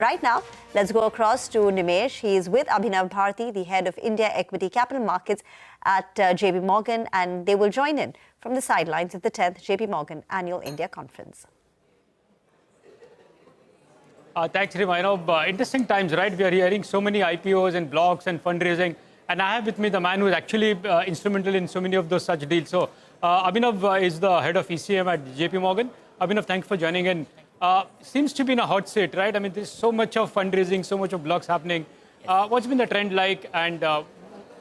Right now, let's go across to Nimesh. He is with Abhinav Bharti, the head of India Equity Capital Markets at JP Morgan, and they will join in from the sidelines at the 10th JP Morgan Annual India Conference. Thanks, Rima. Interesting times, right? We are hearing so many IPOs and blocks and fundraising. And I have with me the man who is actually instrumental in so many of those such deals. So Abhinav is the head of ECM at JP Morgan. Abhinav, thanks for joining in. Seems to be in a hot seat, right? I mean, there's so much of fundraising, so much of blocks happening. What's been the trend like, and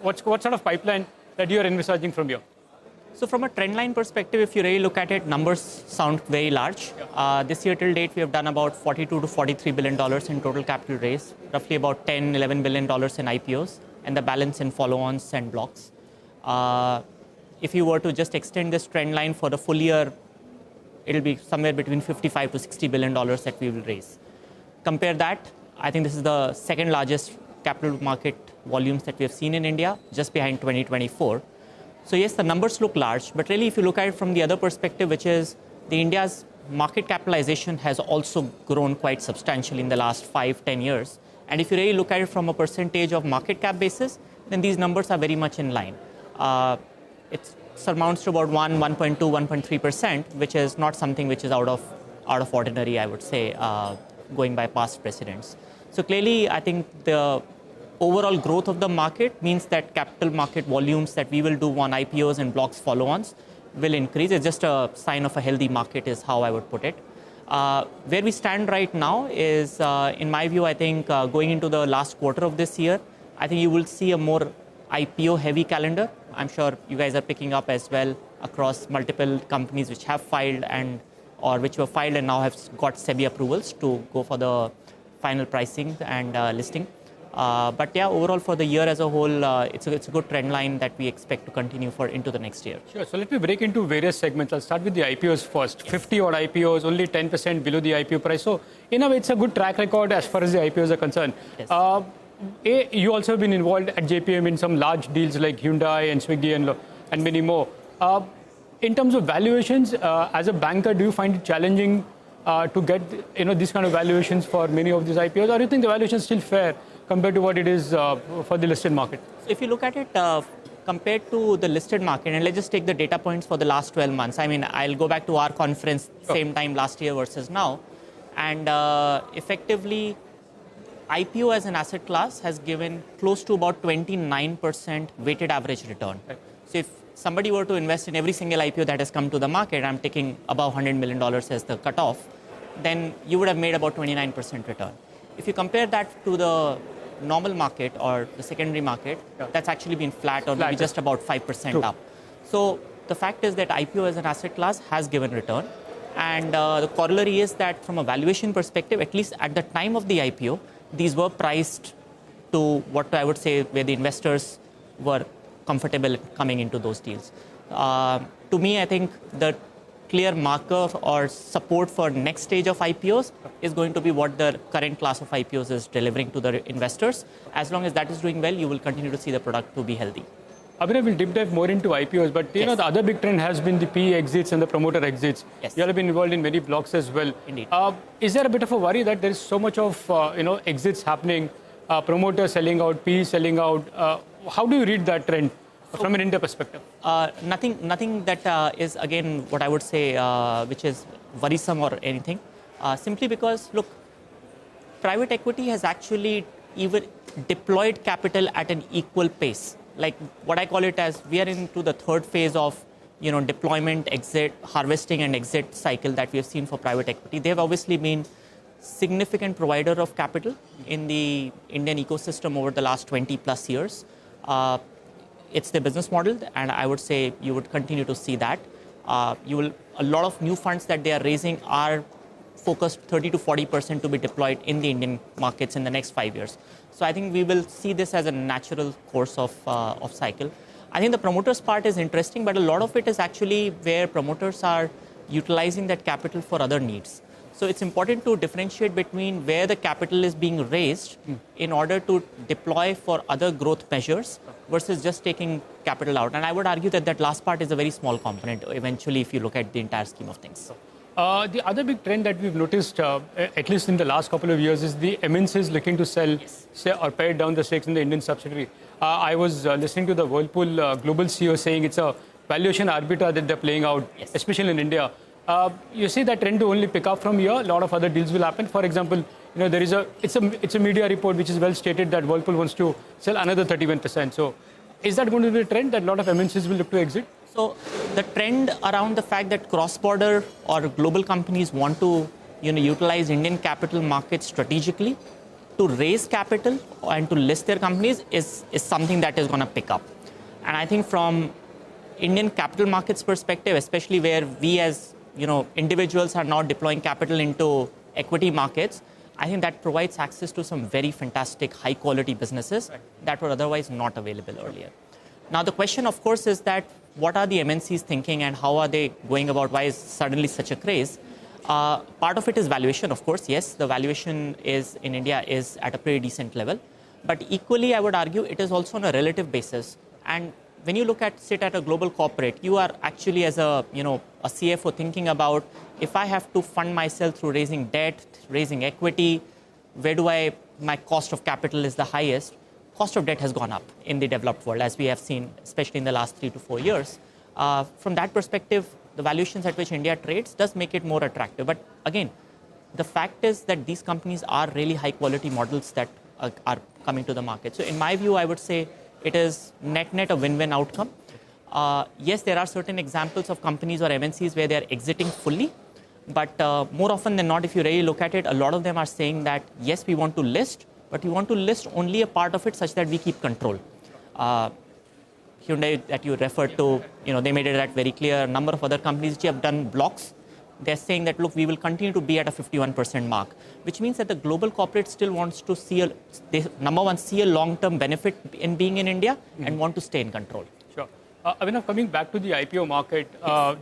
what sort of pipeline that you are envisaging from here? So from a trend line perspective, if you really look at it, numbers sound very large. This year till date, we have done about $42 to $43 billion in total capital raise, roughly about $10, $11 billion in IPOs, and the balance in follow-ons and blocks. If you were to just extend this trend line for the full year, it'll be somewhere between $55 to $60 billion that we will raise. Compare that, I think this is the second largest capital market volumes that we have seen in India, just behind 2024. So yes, the numbers look large, but really if you look at it from the other perspective, which is the India's market capitalization has also grown quite substantially in the last 5-10 years. And if you really look at it from a percentage of market cap basis, then these numbers are very much in line. It surmounts to about 1.2, 1.3%, which is not something which is out of ordinary, I would say, going by past precedents. So clearly, I think the overall growth of the market means that capital market volumes that we will do on IPOs and blocks follow-ons will increase. It's just a sign of a healthy market is how I would put it. Where we stand right now is, in my view, I think going into the last quarter of this year, I think you will see a more IPO-heavy calendar. I'm sure you guys are picking up as well across multiple companies which have filed or which were filed and now have got SEBI approvals to go for the final pricing and listing. But yeah, overall for the year as a whole, it's a good trend line that we expect to continue for into the next year. Sure. So let me break into various segments. I'll start with the IPOs first. 50 odd IPOs, only 10% below the IPO price. So in a way, it's a good track record as far as the IPOs are concerned. Yes. You also have been involved at JPM in some large deals like Hyundai and Swiggy and many more. In terms of valuations, as a banker, do you find it challenging to get these kind of valuations for many of these IPOs, or do you think the valuation is still fair compared to what it is for the listed market? So if you look at it compared to the listed market, and let's just take the data points for the last 12 months. I mean, I'll go back to our conference same time last year versus now, and effectively, IPO as an asset class has given close to about 29% weighted average return. Right. So if somebody were to invest in every single IPO that has come to the market, I'm taking above $100 million as the cutoff, then you would have made about 29% return. If you compare that to the normal market or the secondary market, that's actually been flat or maybe just about 5% up. So the fact is that IPO as an asset class has given return. And the corollary is that from a valuation perspective, at least at the time of the IPO, these were priced to what I would say where the investors were comfortable coming into those deals. To me, I think the clear marker or support for next stage of IPOs is going to be what the current class of IPOs is delivering to the investors. As long as that is doing well, you will continue to see the product to be healthy. Abhinav will deep dive more into IPOs, but the other big trend has been the PE exits and the promoter exits. Yes. You all have been involved in many blocks as well. Indeed. Is there a bit of a worry that there is so much of exits happening, promoters selling out, PE selling out? How do you read that trend from an India perspective? Nothing that is again what I would say which is worrisome or anything. Simply because look, private equity has actually even deployed capital at an equal pace. Like what I call it as we are into the third phase of deployment, exit, harvesting and exit cycle that we have seen for private equity. They have obviously been significant provider of capital in the Indian ecosystem over the last 20 plus years. It's their business model, and I would say you would continue to see that. A lot of new funds that they are raising are focused 30 to 40% to be deployed in the Indian markets in the next 5 years. So I think we will see this as a natural course of cycle. I think the promoters part is interesting, but a lot of it is actually where promoters are utilizing that capital for other needs. So it's important to differentiate between where the capital is being raised in order to deploy for other growth measures versus just taking capital out. And I would argue that that last part is a very small component eventually if you look at the entire scheme of things. The other big trend that we've noticed, at least in the last couple of years, is the MNCs looking to sell or pare down the stakes in the Indian subsidiary. I was listening to the Whirlpool global CEO saying it's a valuation arbitrage that they're playing out, especially in India. You see that trend to only pick up from here. A lot of other deals will happen. For example, there is it's a media report which is well stated that Whirlpool wants to sell another 31%. So, is that going to be a trend that a lot of MNCs will look to exit? So the trend around the fact that cross-border or global companies want to utilize Indian capital markets strategically to raise capital and to list their companies is something that is going to pick up. And I think from Indian capital markets perspective, especially where we as individuals are now deploying capital into equity markets, I think that provides access to some very fantastic high quality businesses that were otherwise not available earlier. Now the question of course is that what are the MNCs thinking and how are they going about, why is suddenly such a craze? Part of it is valuation, of course. Yes, the valuation in India is at a pretty decent level. But equally, I would argue it is also on a relative basis. And when you sit at a global corporate, you are actually as a CFO thinking about if I have to fund myself through raising debt, raising equity, where my cost of capital is the highest. Cost of debt has gone up in the developed world, as we have seen, especially in the last 3 to 4 years. From that perspective, the valuations at which India trades does make it more attractive. But again, the fact is that these companies are really high quality models that are coming to the market. So in my view, I would say it is net a win-win outcome. Yes, there are certain examples of companies or MNCs where they are exiting fully. But more often than not, if you really look at it, a lot of them are saying that, yes, we want to list, but we want to list only a part of it such that we keep control. Hyundai that you referred to, they made it that very clear. A number of other companies which have done blocks, they're saying that, look, we will continue to be at a 51% mark, which means that the global corporate still wants to see see a long-term benefit in being in India and want to stay in control. Sure. Abhinav, coming back to the IPO market,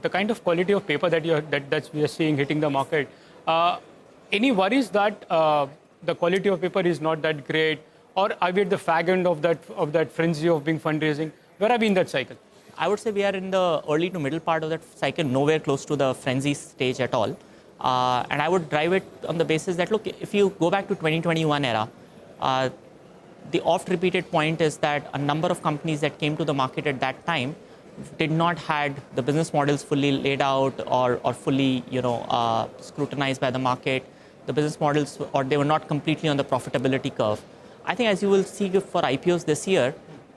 the kind of quality of paper that we are seeing hitting the market, any worries that the quality of paper is not that great, or are we at the fag end of that frenzy of being fundraising? Where are we in that cycle? I would say we are in the early to middle part of that cycle, nowhere close to the frenzy stage at all. And I would drive it on the basis that, look, if you go back to 2021 era, the oft-repeated point is that a number of companies that came to the market at that time did not had the business models fully laid out or fully scrutinized by the market. The business models, or they were not completely on the profitability curve. I think as you will see for IPOs this year,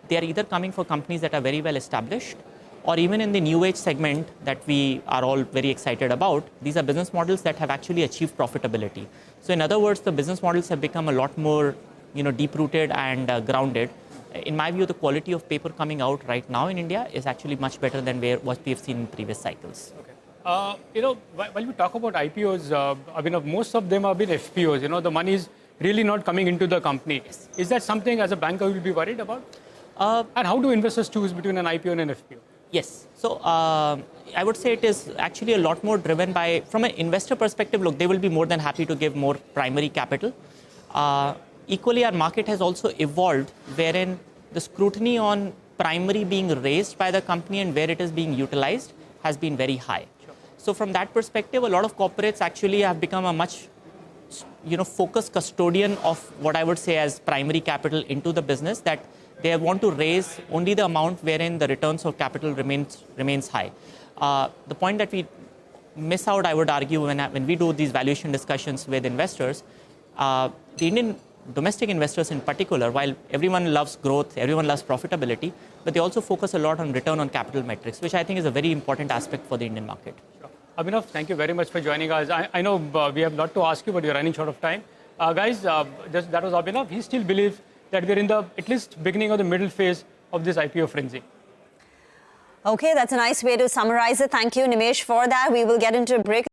they are either coming for companies that are very well established, or even in the new age segment that we are all very excited about, these are business models that have actually achieved profitability. So in other words, the business models have become a lot more deep-rooted and grounded. In my view, the quality of paper coming out right now in India is actually much better than what we have seen in previous cycles. Okay. While we talk about IPOs, Abhinav, most of them have been FPOs. The money is really not coming into the company. Yes. Is that something as a banker you will be worried about? And how do investors choose between an IPO and an FPO? Yes. So I would say it is actually a lot more driven by, from an investor perspective, look, they will be more than happy to give more primary capital. Equally, our market has also evolved wherein the scrutiny on primary being raised by the company and where it is being utilized has been very high. Sure. So from that perspective, a lot of corporates actually have become a much focused custodian of what I would say as primary capital into the business, that they want to raise only the amount wherein the returns of capital remains high. The point that we miss out, I would argue, when we do these valuation discussions with investors, the Indian domestic investors in particular, while everyone loves growth, everyone loves profitability, but they also focus a lot on return on capital metrics, which I think is a very important aspect for the Indian market. Sure. Abhinav, thank you very much for joining us. I know we have a lot to ask you, but we're running short of time. Guys, that was Abhinav. He still believes that we're in the at least beginning or the middle phase of this IPO frenzy. Okay, that's a nice way to summarize it. Thank you, Nimesh, for that. We will get into a break.